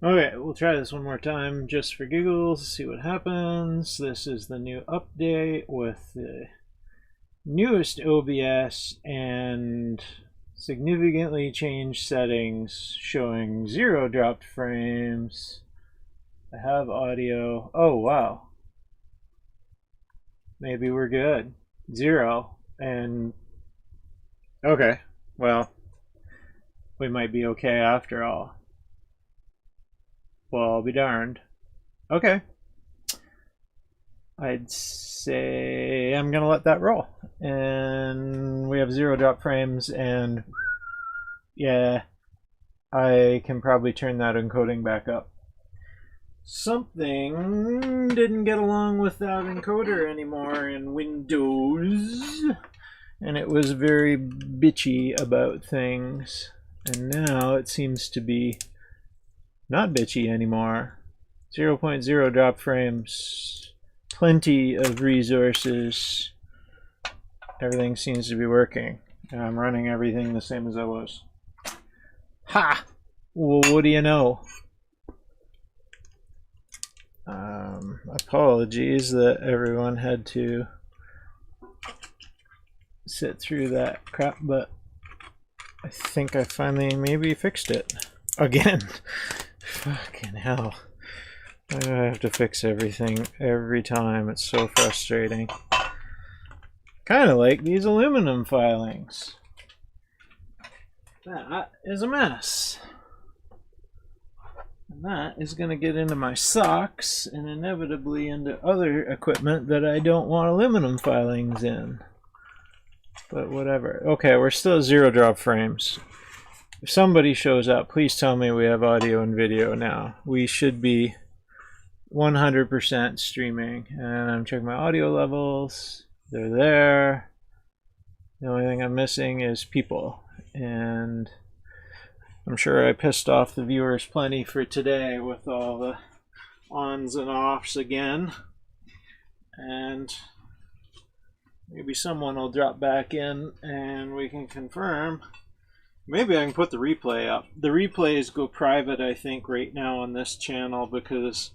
Okay, we'll try this one more time just for giggles, see what happens. This is the new update with the newest OBS and significantly changed settings showing 0 dropped frames. I have audio. Oh, wow. Maybe we're good. 0. And okay, well, we might be okay after all. Well, I'll be darned. Okay. I'd say I'm gonna let that roll. And we have 0 drop frames, and yeah, I can probably turn that encoding back up. Something didn't get along with that encoder anymore in Windows, and it was very bitchy about things. And now it seems to be not bitchy anymore. 0.0 drop frames, plenty of resources. Everything seems to be working. And I'm running everything the same as I was. Ha! Well, what do you know? Apologies that everyone had to sit through that crap, but I think I finally maybe fixed it. Again. Fucking hell. Why do I have to fix everything every time? It's so frustrating. Kind of like these aluminum filings. That is a mess. And that is going to get into my socks and inevitably into other equipment that I don't want aluminum filings in. But whatever. Okay, we're still 0 drop frames. If somebody shows up, please tell me we have audio and video now. We should be 100% streaming. And I'm checking my audio levels. They're there. The only thing I'm missing is people. And I'm sure I pissed off the viewers plenty for today with all the ons and offs again. And maybe someone will drop back in and we can confirm. Maybe I can put the replay up. The replays go private, I think, right now on this channel because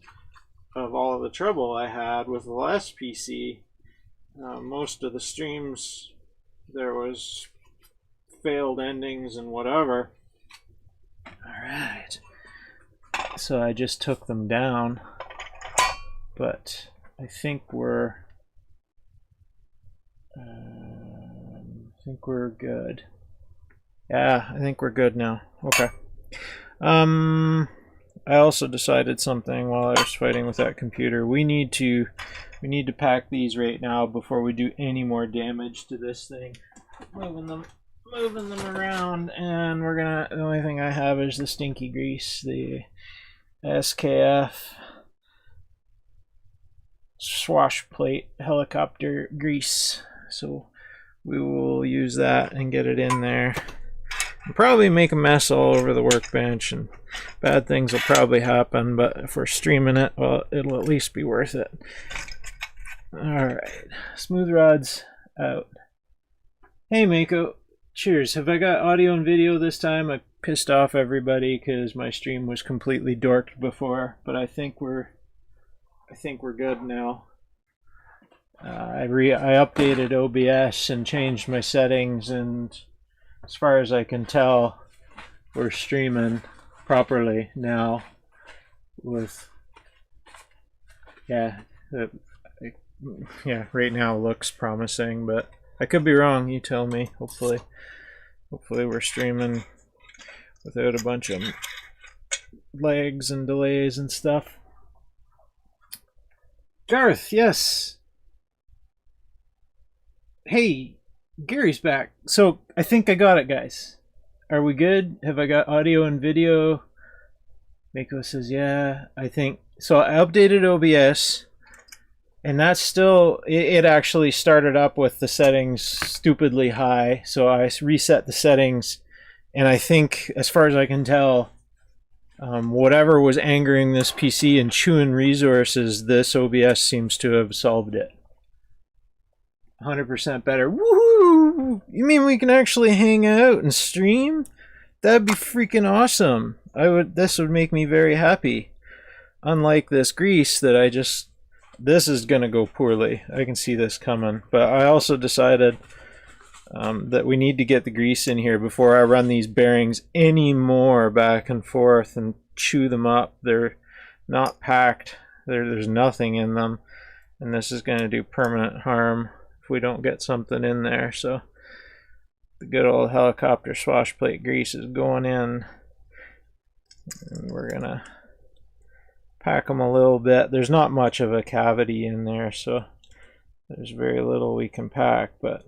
of all of the trouble I had with the last PC. Most of the streams, there was failed endings and whatever. Alright. So I just took them down. But I think we're good. Yeah, I think we're good now. Okay. I also decided something while I was fighting with that computer. We need to pack these right now before we do any more damage to this thing. Moving them around, and the only thing I have is the stinky grease, the SKF swash plate helicopter grease. So we will use that and get it in there. We'll probably make a mess all over the workbench, and bad things will probably happen, but if we're streaming it, well, it'll at least be worth it. Alright, smooth rods out. Hey Mako, cheers. Have I got audio and video this time? I pissed off everybody because my stream was completely dorked before, but I think we're good now. I updated OBS and changed my settings, and as far as I can tell, we're streaming properly now. With yeah, right now looks promising, but I could be wrong. You tell me. Hopefully we're streaming without a bunch of lags and delays and stuff. Garth, yes. Hey, Gary's back. So I think I got it, guys. Are we good? Have I got audio and video? Mako says, yeah, I think. So I updated OBS, and that's still, it actually started up with the settings stupidly high. So I reset the settings, and I think, as far as I can tell, whatever was angering this PC and chewing resources, this OBS seems to have solved it. 100% better. Woohoo! You mean we can actually hang out and stream? That'd be freaking awesome. this would make me very happy. Unlike this grease that this is gonna go poorly. I can see this coming. But I also decided that we need to get the grease in here before I run these bearings any more back and forth and chew them up. They're not packed. There's nothing in them. And this is going to do permanent harm if we don't get something in there. So the good old helicopter swash plate grease is going in. And we're going to pack them a little bit. There's not much of a cavity in there, so there's very little we can pack, but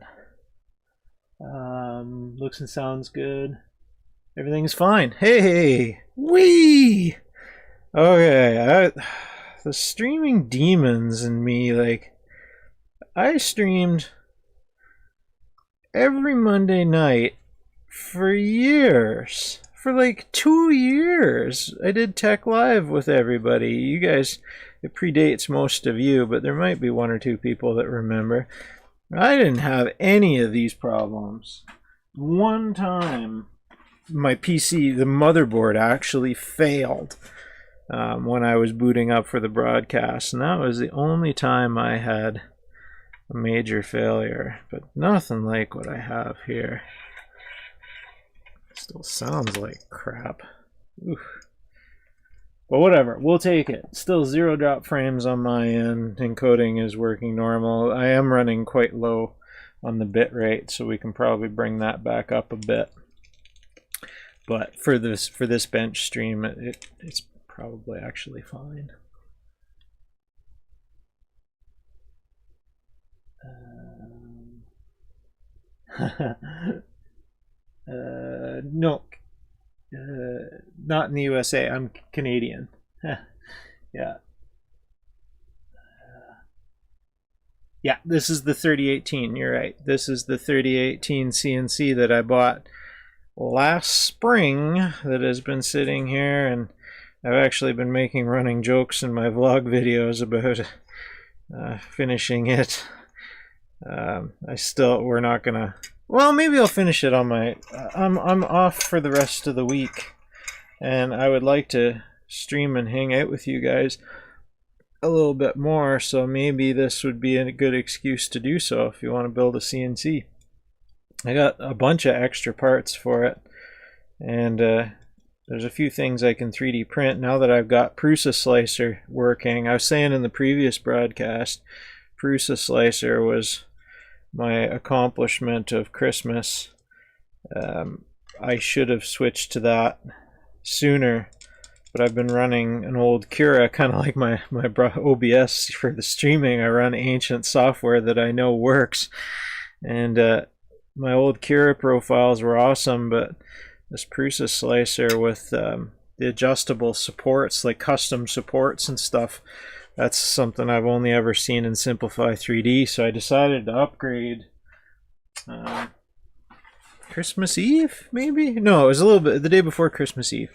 looks and sounds good. Everything's fine. Hey! Whee! Okay, the streaming demons in me, like, I streamed every Monday night for years. For like 2 years. I did Tech Live with everybody. You guys, it predates most of you, but there might be 1 or 2 people that remember. I didn't have any of these problems. One time, my PC, the motherboard actually failed when I was booting up for the broadcast, and that was the only time I had a major failure, but nothing like what I have here. Still sounds like crap. Oof. But whatever, we'll take it. Still 0 drop frames on my end. Encoding is working normal. I am running quite low on the bit rate, so we can probably bring that back up a bit. But for this bench stream, it's probably actually fine. No, not in the USA. I'm Canadian. Yeah. Yeah, this is the 3018. You're right. This is the 3018 CNC that I bought last spring that has been sitting here, and I've actually been making running jokes in my vlog videos about finishing it. We're not gonna. Well, maybe I'll finish it on my. I'm off for the rest of the week, and I would like to stream and hang out with you guys a little bit more. So maybe this would be a good excuse to do so if you want to build a CNC. I got a bunch of extra parts for it, and there's a few things I can 3D print now that I've got Prusa Slicer working. I was saying in the previous broadcast, Prusa Slicer was my accomplishment of Christmas. I should have switched to that sooner, but I've been running an old Cura, kind of like my OBS for the streaming. I run ancient software that I know works, and my old Cura profiles were awesome, but this Prusa Slicer with the adjustable supports, like custom supports and stuff, that's something I've only ever seen in Simplify 3D, so I decided to upgrade Christmas Eve, maybe? No, it was a little bit the day before Christmas Eve.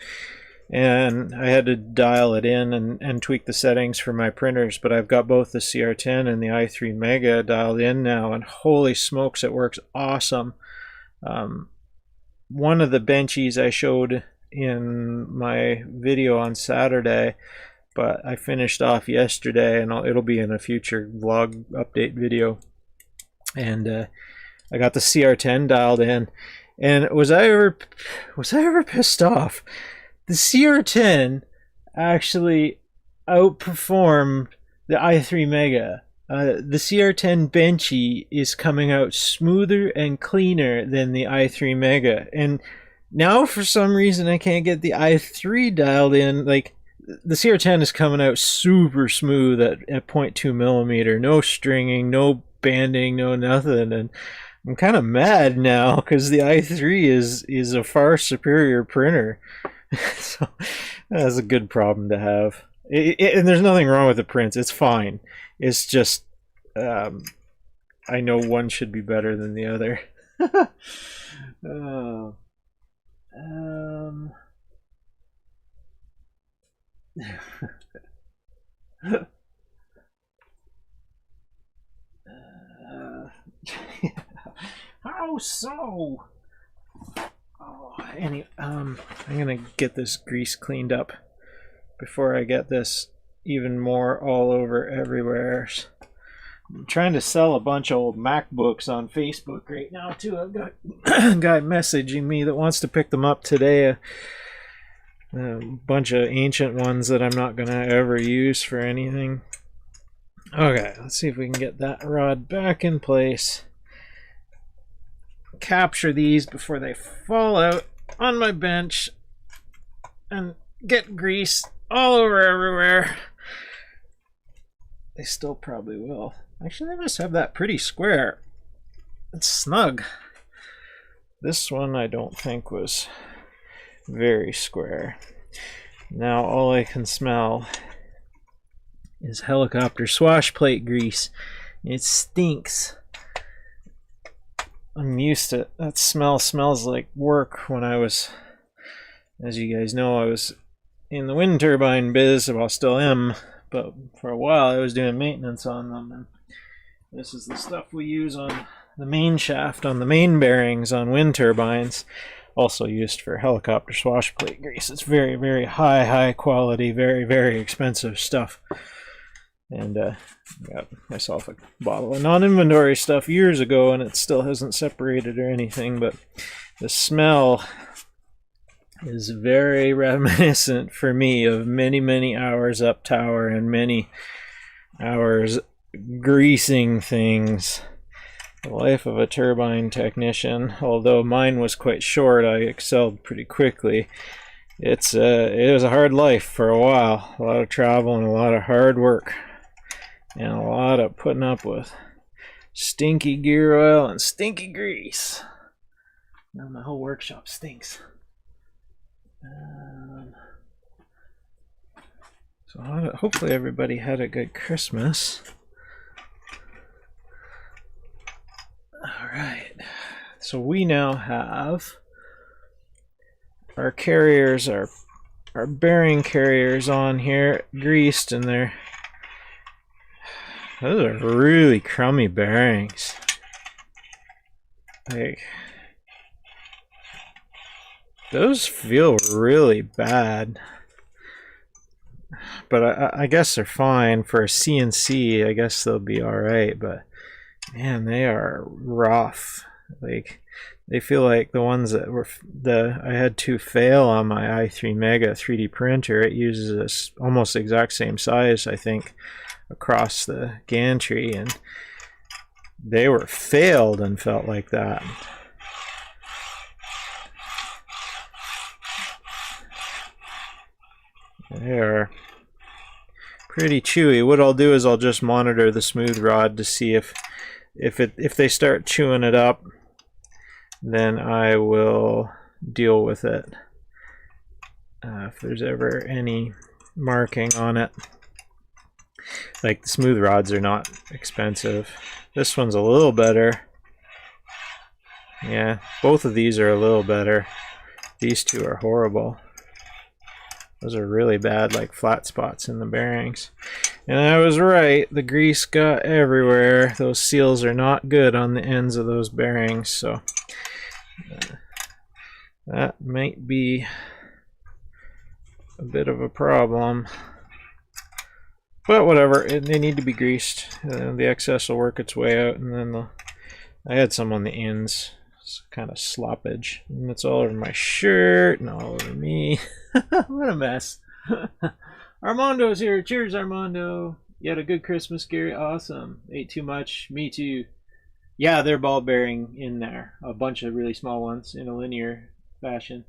And I had to dial it in and tweak the settings for my printers, but I've got both the CR10 and the i3 Mega dialed in now, and holy smokes, it works awesome. One of the benchies I showed in my video on Saturday, but I finished off yesterday, and it'll be in a future vlog update video. And I got the CR10 dialed in, and was I ever pissed off? The CR10 actually outperformed the i3 Mega. The CR10 Benchy is coming out smoother and cleaner than the i3 Mega, and now for some reason I can't get the i3 dialed in. Like, the CR10 is coming out super smooth at 0.2 millimeter, no stringing, no banding, no nothing, and I'm kind of mad now because the i3 is a far superior printer. So that's a good problem to have. And there's nothing wrong with the prints. It's fine. It's just I know one should be better than the other. How so? Oh, I'm gonna get this grease cleaned up before I get this even more all over everywhere. I'm trying to sell a bunch of old MacBooks on Facebook right now too. I've got a guy messaging me that wants to pick them up today. A bunch of ancient ones that I'm not gonna ever use for anything. Okay, let's see if we can get that rod back in place. Capture these before they fall out on my bench and get grease all over everywhere. They still probably will. Actually, they must have that pretty square. It's snug. This one I don't think was very square. Now all I can smell is helicopter swash plate grease. It stinks. I'm used to it. That smell smells like work when I was, as you guys know, I was in the wind turbine biz. Well, still am, but for a while I was doing maintenance on them. And this is the stuff we use on the main shaft, on the main bearings on wind turbines. Also used for helicopter swash plate grease. It's very, very high quality, very, very expensive stuff. And I got myself a bottle of non-inventory stuff years ago, and it still hasn't separated or anything, but the smell is very reminiscent for me of many hours up tower and many hours greasing things. The life of a turbine technician, although mine was quite short, I excelled pretty quickly. It was a hard life for a while. A lot of travel and a lot of hard work. And a lot of putting up with stinky gear oil and stinky grease. Now my whole workshop stinks. So hopefully everybody had a good Christmas. Alright, so we now have our carriers, our bearing carriers on here, greased, and those are really crummy bearings. Like, those feel really bad. But I guess they're fine for a CNC. I guess they'll be alright, but man, they are rough. Like, they feel like the ones that were I had to fail on my i3 Mega 3D printer. It uses this almost exact same size, I think, across the gantry, and they were failed and felt like that. They are pretty chewy. What I'll do is I'll just monitor the smooth rod to see if they start chewing it up, then I will deal with it if there's ever any marking on it. Like, the smooth rods are not expensive. This one's a little better. Yeah, both of these are a little better. These two are horrible. Those are really bad, like flat spots in the bearings. And I was right, the grease got everywhere. Those seals are not good on the ends of those bearings, so that might be a bit of a problem. But whatever, they need to be greased. The excess will work its way out, and then I had some on the ends. It's kind of sloppage, and it's all over my shirt and all over me. What a mess. Armando's here. Cheers, Armando. You had a good Christmas, Gary? Awesome. Ate too much? Me too. Yeah, they're ball bearing in there. A bunch of really small ones in a linear fashion.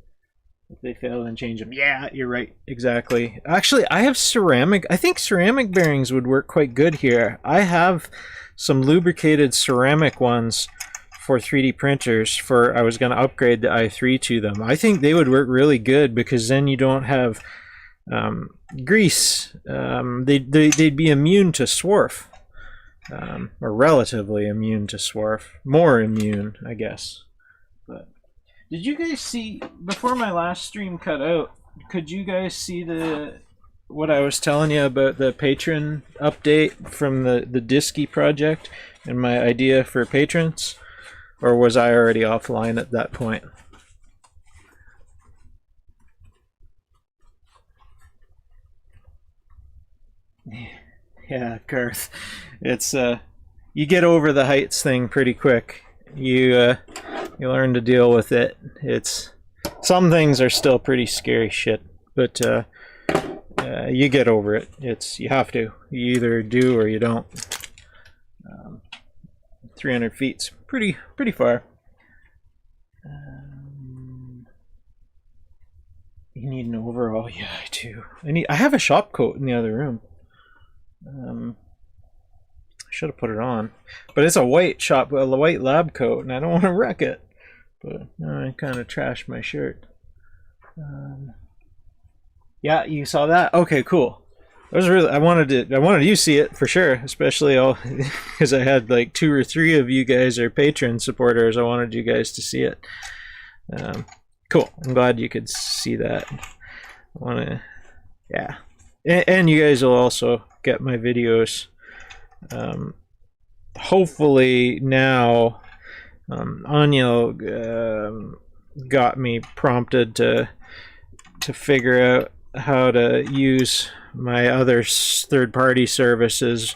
If they fail, then change them. Yeah, you're right. Exactly. Actually, I have ceramic. I think ceramic bearings would work quite good here. I have some lubricated ceramic ones for 3D printers. I was going to upgrade the i3 to them. I think they would work really good because then you don't have grease. They'd be immune to swarf, or relatively immune to swarf. More immune, I guess. But did you guys see, before my last stream cut out, could you guys see what I was telling you about the patron update from the Disky project and my idea for patrons? Or was I already offline at that point? Yeah, Garth. It's you get over the heights thing pretty quick. You learn to deal with it. It's some things are still pretty scary shit, but you get over it. You have to. You either do or you don't. 300 feet's pretty far. You need an overall. Yeah, I do. I have a shop coat in the other room. I should have put it on, but it's a white lab coat, and I don't want to wreck it. But I kind of trashed my shirt. Yeah, you saw that? Okay, cool. I wanted you to see it for sure, especially because I had like 2 or 3 of you guys are Patreon supporters. I wanted you guys to see it. Cool. I'm glad you could see that. Yeah. And you guys will also get my videos. Hopefully now, Anya got me prompted to figure out how to use my other third-party services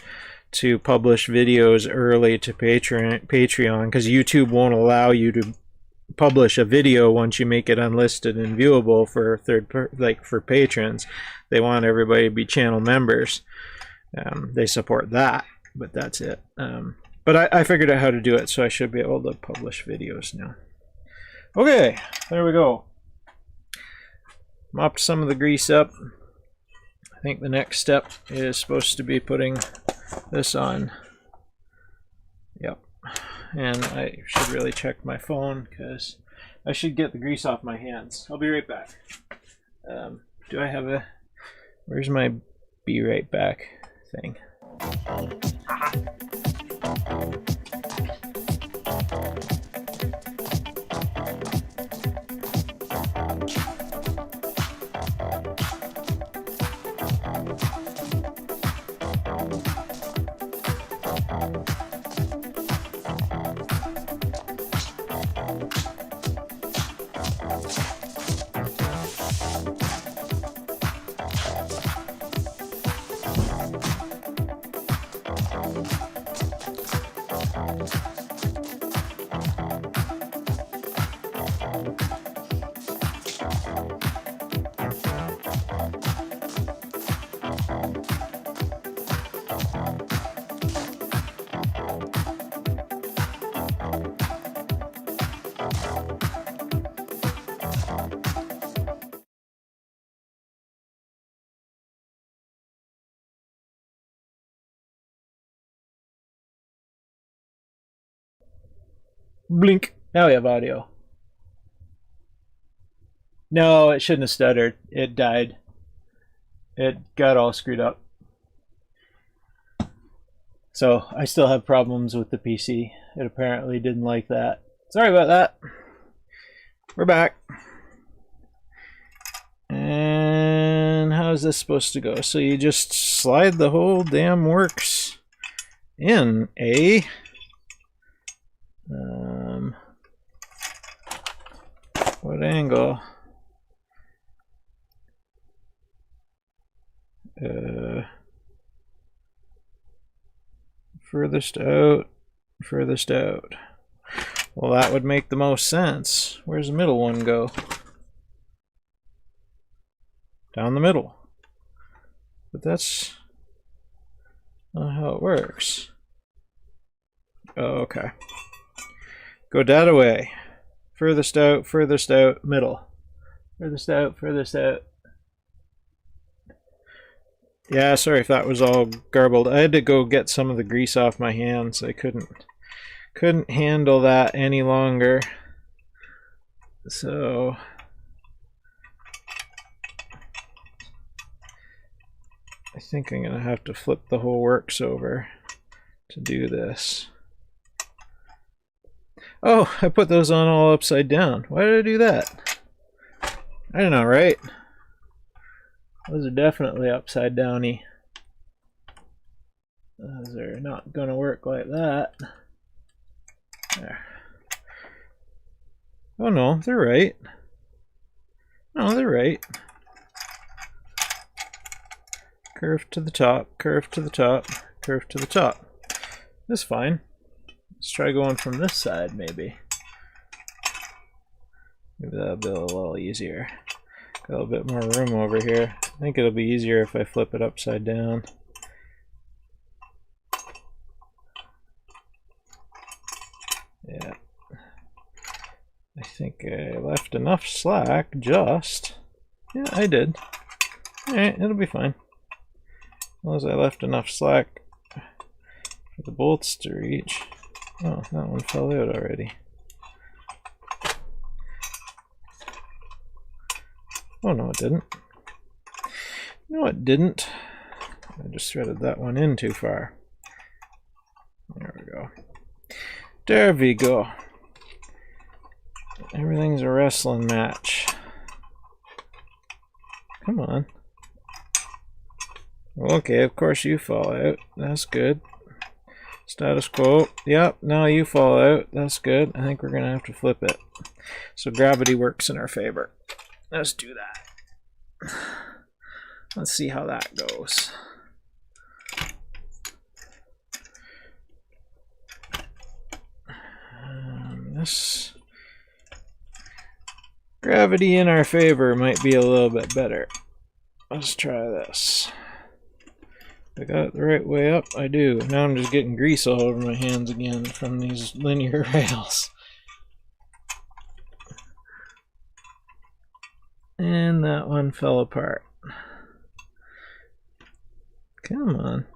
to publish videos early to Patreon, because YouTube won't allow you to publish a video once you make it unlisted and viewable for for patrons. They want everybody to be channel members. They support that, but that's it. But I figured out how to do it, so I should be able to publish videos now. Okay, there we go. Mopped some of the grease up. I think the next step is supposed to be putting this on. Yep. And I should really check my phone because I should get the grease off my hands. I'll be right back. Do I have a... Where's my be right back thing? Blink. Now we have audio. No, it shouldn't have stuttered. It died. It got all screwed up. So I still have problems with the PC. It apparently didn't like that. Sorry about that. We're back. And how's this supposed to go? So you just slide the whole damn works in, eh? What angle? Furthest out, furthest out. Well, that would make the most sense. Where's the middle one go? Down the middle. But that's not how it works. Oh, okay. Go that away. Furthest out, middle. Furthest out, furthest out. Yeah, sorry if that was all garbled. I had to go get some of the grease off my hands. I couldn't handle that any longer. So I think I'm gonna have to flip the whole works over to do this. Oh, I put those on all upside down. Why did I do that? I don't know, right? Those are definitely upside downy. Those are not gonna work like that. There. Oh no, they're right. No, they're right. curve to the top, curve to the top, curve to the top. That's fine. Let's try going from this side, maybe. Maybe that'll be a little easier. Got a little bit more room over here. I think it'll be easier if I flip it upside down. Yeah. I think I left enough slack, just. Yeah, I did. Alright, it'll be fine. As long as I left enough slack for the bolts to reach. Oh, that one fell out already. Oh, no, it didn't. No, it didn't. I just threaded that one in too far. There we go. There we go. Everything's a wrestling match. Come on. Okay, of course you fall out. That's good. Status quo. Yep, now you fall out. That's good. I think we're going to have to flip it. So gravity works in our favor. Let's do that. Let's see how that goes. This gravity in our favor might be a little bit better. Let's try this. I got it the right way up? I do. Now I'm just getting grease all over my hands again from these linear rails. And that one fell apart. Come on.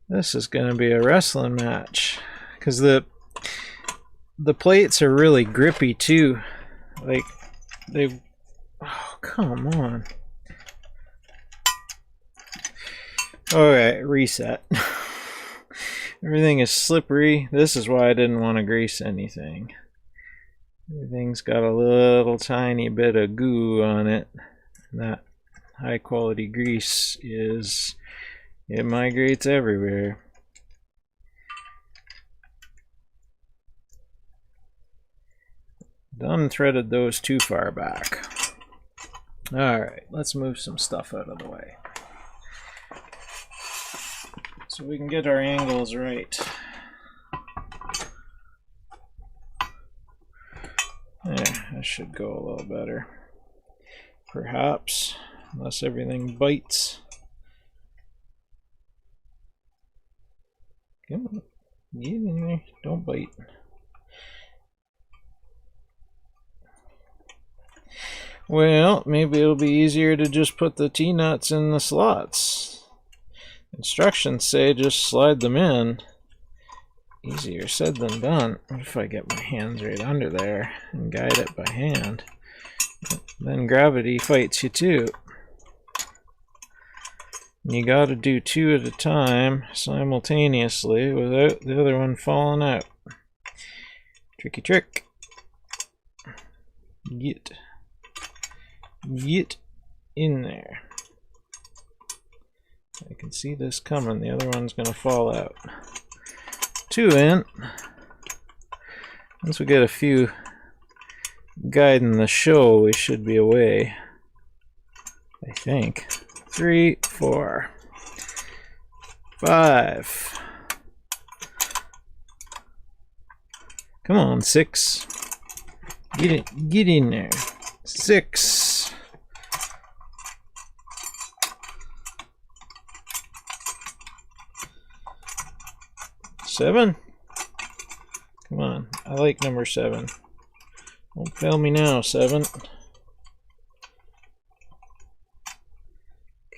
This is going to be a wrestling match. Because the plates are really grippy too. Like, they... Oh, come on. Alright, reset. Everything is slippery. This is why I didn't want to grease anything. Everything's got a little tiny bit of goo on it. That high quality grease is, it migrates everywhere. Done threaded those too far back. Alright, let's move some stuff out of the way, so we can get our angles right. There, that should go a little better. Perhaps, unless everything bites. Come on, get in there, don't bite. Well, maybe it'll be easier to just put the T-nuts in the slots. Instructions say just slide them in. Easier said than done. What if I get my hands right under there and guide it by hand? Then gravity fights you too. You gotta do two at a time simultaneously without the other one falling out. Tricky trick. Get in there. I can see this coming. The other one's gonna fall out. Two in. Once we get a few guiding the show, we should be away. I think. 3, 4, 5. Come on, 6. Get in there. 6. 7. Come on, I like number 7. Don't fail me now, 7.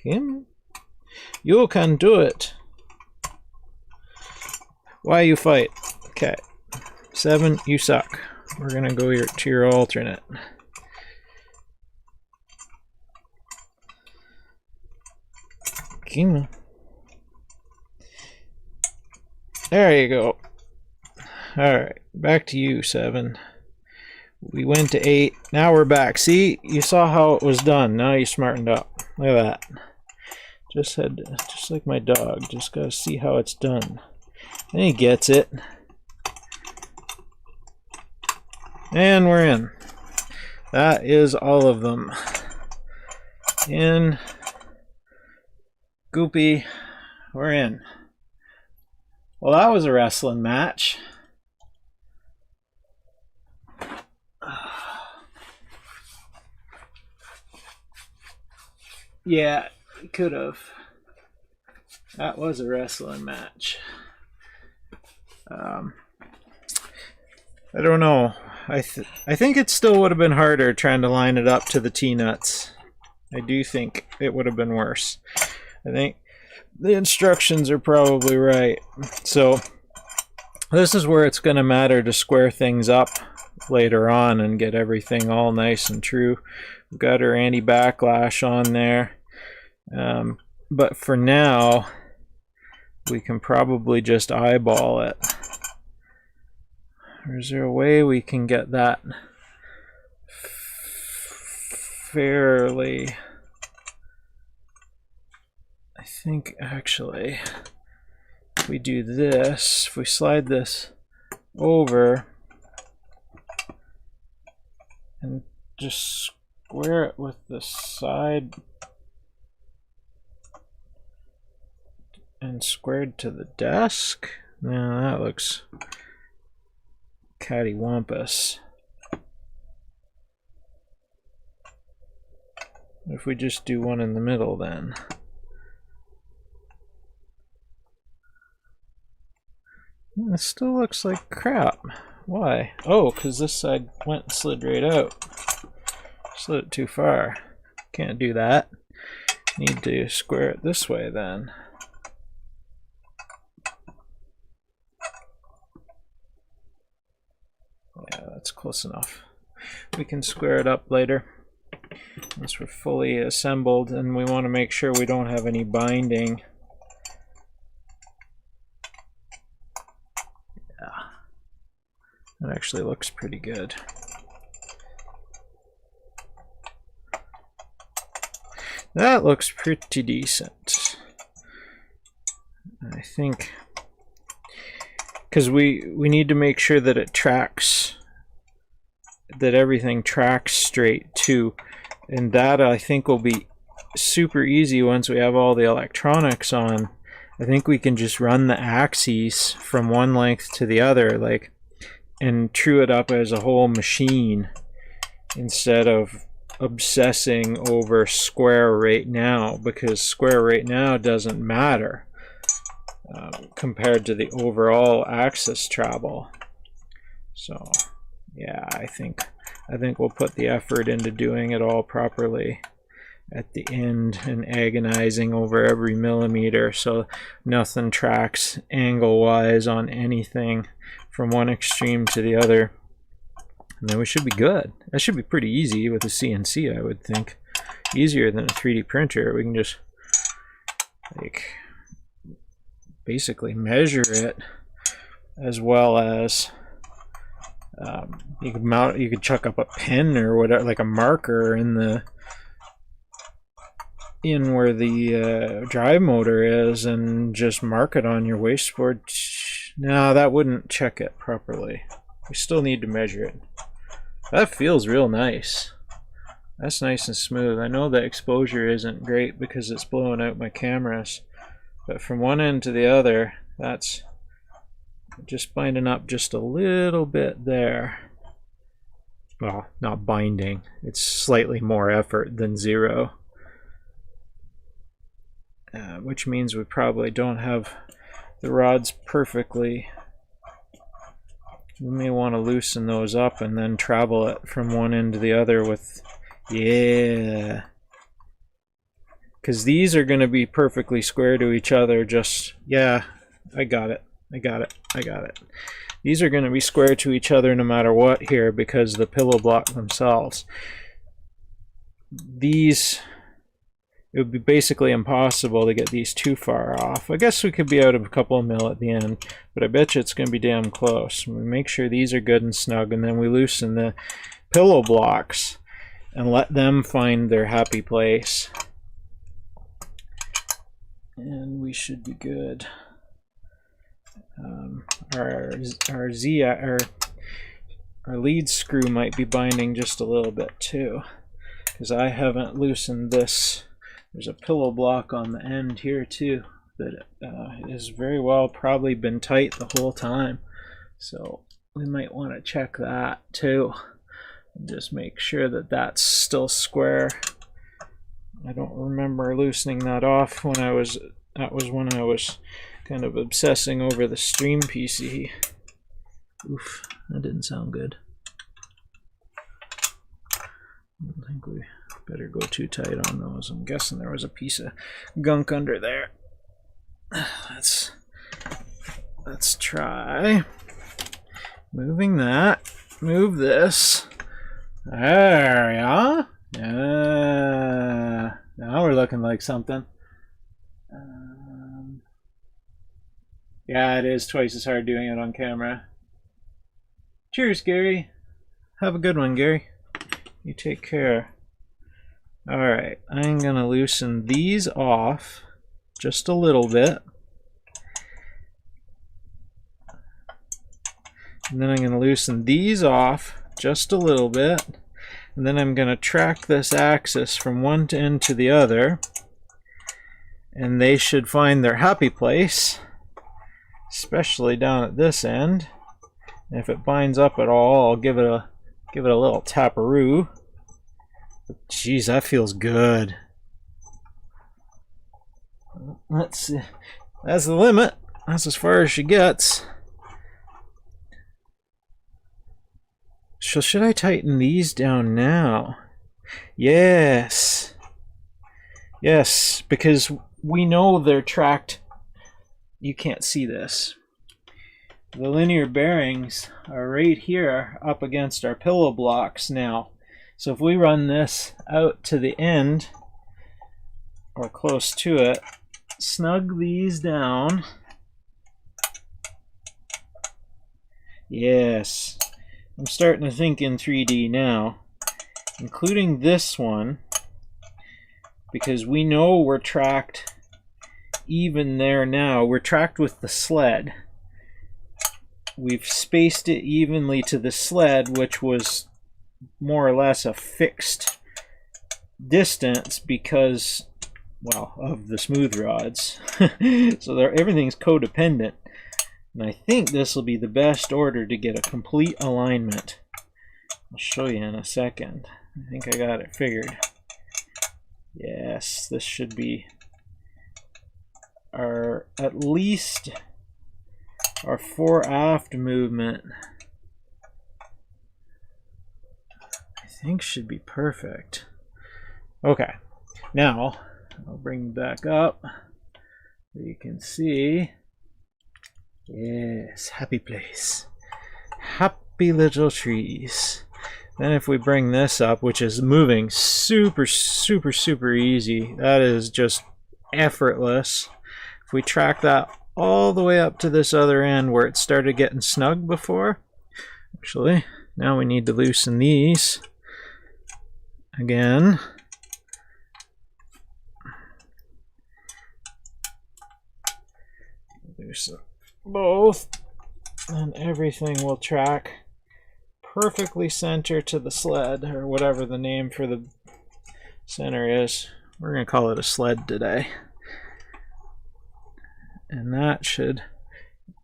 Kim, you can do it. Why you fight? Okay. 7, you suck. We're gonna go to your alternate. Kim. There you go. Alright, back to you, 7. We went to 8. Now we're back. See, you saw how it was done. Now you smartened up. Look at that. Just like my dog. Just gotta see how it's done. And he gets it. And we're in. That is all of them. In. Goopy. We're in. Well, that was a wrestling match. Yeah, could have. That was a wrestling match. I don't know. I think it still would have been harder trying to line it up to the T-nuts. I do think it would have been worse. I think the instructions are probably right. So this is where it's going to matter to square things up later on and get everything all nice and true. We've got our anti-backlash on there. But for now, we can probably just eyeball it. Or is there a way we can get that fairly? I think actually, if we do this, if we slide this over and just square it with the side and squared to the desk, now that looks cattywampus. If we just do one in the middle then. It still looks like crap. Why? Oh, because this side went and slid right out. Slid it too far. Can't do that. Need to square it this way then. Yeah, that's close enough. We can square it up later once we're fully assembled, and we want to make sure we don't have any binding. Yeah, that actually looks pretty good. That looks pretty decent. I think because we need to make sure that it tracks, that everything tracks straight too, and that I think will be super easy once we have all the electronics on. I think we can just run the axes from one length to the other, like, and true it up as a whole machine instead of obsessing over square right now, because square right now doesn't matter compared to the overall axis travel. So yeah, I think we'll put the effort into doing it all properly at the end and agonizing over every millimeter so nothing tracks angle wise on anything from one extreme to the other. And then we should be good. That should be pretty easy with a CNC, I would think. Easier than a 3D printer. We can just like basically measure it, as well as you could mount, you could chuck up a pen or whatever, like a marker in the where the drive motor is, and just mark it on your wasteboard. No, that wouldn't check it properly. We still need to measure it. That feels real nice. That's nice and smooth. I know the exposure isn't great because it's blowing out my cameras, but from one end to the other, that's just binding up just a little bit there. Well, not binding. It's slightly more effort than zero. Which means we probably don't have the rods perfectly. We may want to loosen those up and then travel it from one end to the other with, yeah. Because these are going to be perfectly square to each other, just, yeah, I got it. These are going to be square to each other no matter what here, because the pillow block themselves. These, it would be basically impossible to get these too far off. I guess we could be out of a couple of mil at the end, but I bet you it's going to be damn close. We make sure these are good and snug, and then we loosen the pillow blocks and let them find their happy place. And we should be good. Our lead screw might be binding just a little bit too. because I haven't loosened this. There's a pillow block on the end here too that is very well probably been tight the whole time. So we might want to check that too. Just make sure that that's still square. I don't remember loosening that off when that was when I was kind of obsessing over the stream PC. Oof, that didn't sound good. I think we better go too tight on those. I'm guessing there was a piece of gunk under there. Let's try moving that. Move this. There we are. Yeah. Now we're looking like something. Yeah, it is twice as hard doing it on camera. Cheers, Gary. Have a good one, Gary. You take care. Alright, I'm going to loosen these off just a little bit. And then I'm going to loosen these off just a little bit. And then I'm going to track this axis from one end to the other. And they should find their happy place, especially down at this end. And if it binds up at all, I'll give it a little taparoo. Jeez, that feels good. Let's see. That's the limit. That's as far as she gets. So should I tighten these down now? Yes. Yes, because we know they're tracked. You can't see this. The linear bearings are right here up against our pillow blocks now. So if we run this out to the end, or close to it, snug these down. Yes. I'm starting to think in 3D now, including this one, because we know we're tracked even there now. We're tracked with the sled. We've spaced it evenly to the sled, which was more or less a fixed distance because, well, of the smooth rods. So everything's codependent. And I think this will be the best order to get a complete alignment. I'll show you in a second. I think I got it figured. Yes, this should be our, at least our fore aft movement. I think should be perfect. Okay, now I'll bring it back up so you can see. Yes, happy place. Happy little trees. Then if we bring this up, which is moving super easy, that is just effortless. If we track that all the way up to this other end where it started getting snug before, actually, now we need to loosen these again. Loosen both, and everything will track perfectly center to the sled, or whatever the name for the center is. We're going to call it a sled today. And that should,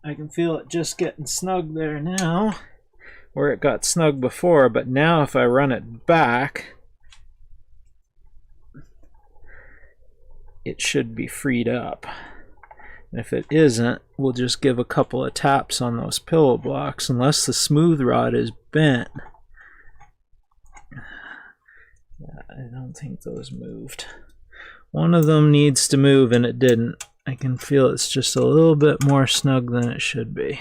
I can feel it just getting snug there now, where it got snug before, but now if I run it back, it should be freed up. And if it isn't, we'll just give a couple of taps on those pillow blocks, unless the smooth rod is bent. Yeah, I don't think those moved. One of them needs to move and it didn't. I can feel it's just a little bit more snug than it should be.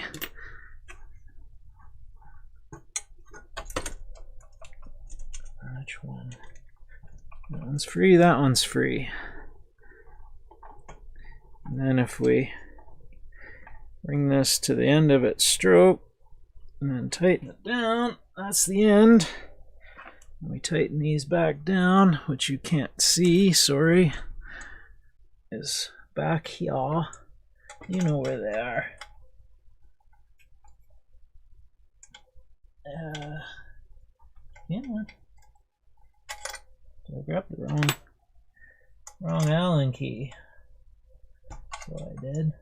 Which one? That one's free, that one's free. And then if we bring this to the end of its stroke and then tighten it down, that's the end. And we tighten these back down, which you can't see, sorry, is back here. You know where they are. Yeah. I grabbed the wrong Allen key. That's what I did.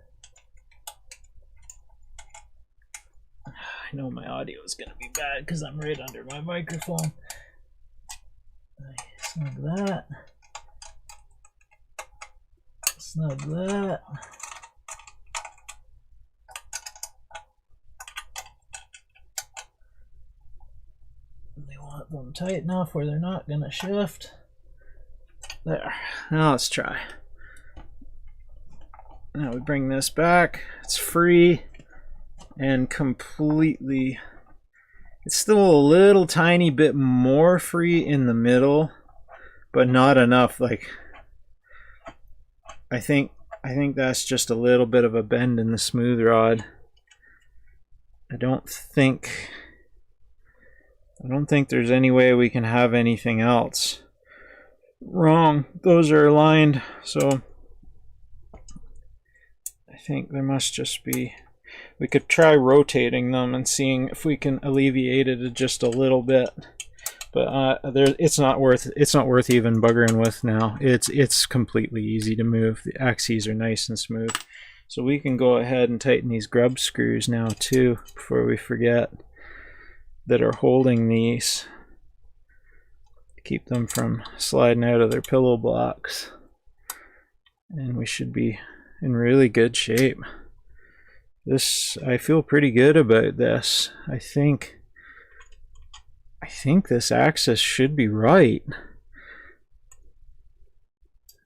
I know my audio is going to be bad because I'm right under my microphone. Snug that. Snug that. We want them tight enough where they're not going to shift. There. Now let's try. Now we bring this back. It's free and completely. It's still a little tiny bit more free in the middle, but not enough. Like, I think that's just a little bit of a bend in the smooth rod. I don't think there's any way we can have anything else wrong. Those are aligned, so I think there must just be. We could try rotating them and seeing if we can alleviate it just a little bit, but it's not worth even buggering with now. It's completely easy to move. The axes are nice and smooth, so we can go ahead and tighten these grub screws now too before we forget, that are holding these, keep them from sliding out of their pillow blocks, and we should be in really good shape. I feel pretty good about this. I think this axis should be right.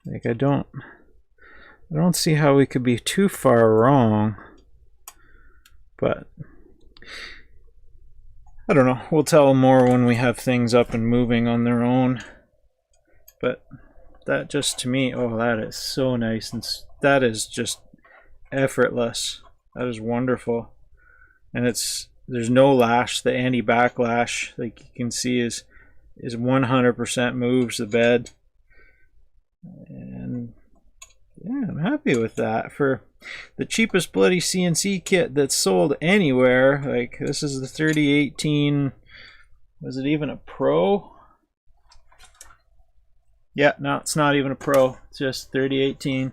Like, I don't see how we could be too far wrong, but I don't know. We'll tell more when we have things up and moving on their own. But that just, to me, oh, that is so nice, and that is just effortless. That is wonderful. And there's no lash. The anti-backlash, like you can see, is 100% moves the bed. And yeah, I'm happy with that. For the cheapest bloody CNC kit that's sold anywhere, like this is the 3018. Was it even a Pro? Yeah, no, it's not even a Pro. It's just 3018.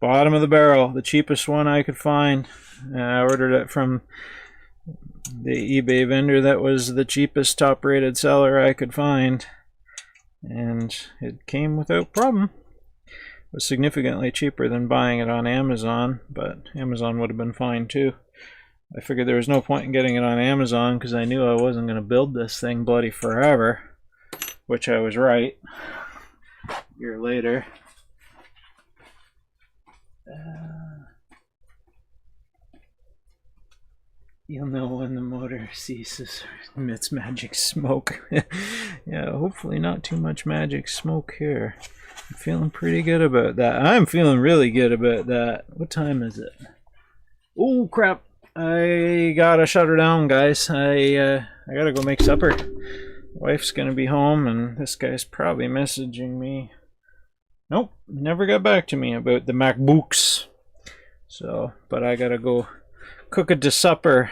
Bottom of the barrel, the cheapest one I could find. I ordered it from the eBay vendor that was the cheapest top rated seller I could find, and it came without problem. It was significantly cheaper than buying it on Amazon, but Amazon would have been fine too. I figured there was no point in getting it on Amazon because I knew I wasn't going to build this thing bloody forever, which I was right. A year later. You'll know when the motor ceases or emits magic smoke. Yeah, hopefully not too much magic smoke here. I'm feeling pretty good about that. I'm feeling really good about that. What time is it? Oh crap! I gotta shut her down, guys. I gotta go make supper. Wife's gonna be home, and this guy's probably messaging me. Nope, never got back to me about the MacBooks. So, but I gotta go cook it to supper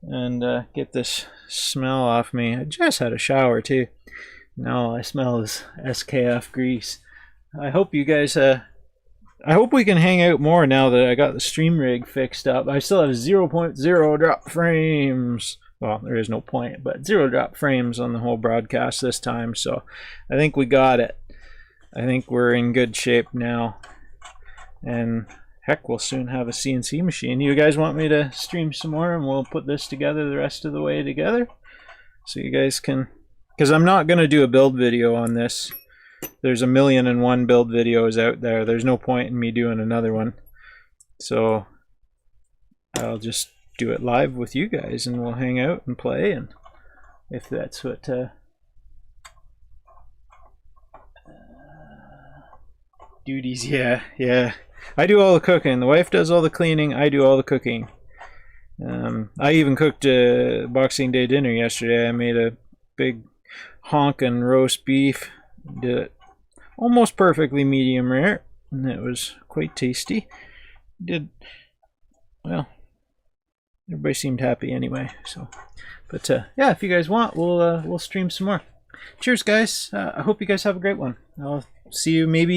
and get this smell off me. I just had a shower too. Now I smell this SKF grease. I hope you guys, I hope we can hang out more now that I got the stream rig fixed up. I still have 0.0 drop frames. Well, there is no point, but 0 drop frames on the whole broadcast this time. So I think we got it. I think we're in good shape now. And heck, we'll soon have a CNC machine. You guys want me to stream some more and we'll put this together the rest of the way together? So you guys can, because I'm not going to do a build video on this. There's 1,000,001 build videos out there. There's no point in me doing another one. So I'll just do it live with you guys and we'll hang out and play, and if that's what duties. Yeah, I do all the cooking. The wife does all the cleaning. I do all the cooking. I even cooked Boxing Day dinner yesterday. I made a big honkin' roast beef. Did it almost perfectly medium rare, and it was quite tasty. Well, everybody seemed happy anyway. So, but yeah, if you guys want, we'll stream some more. cheers, guys. I hope you guys have a great one. I'll see you maybe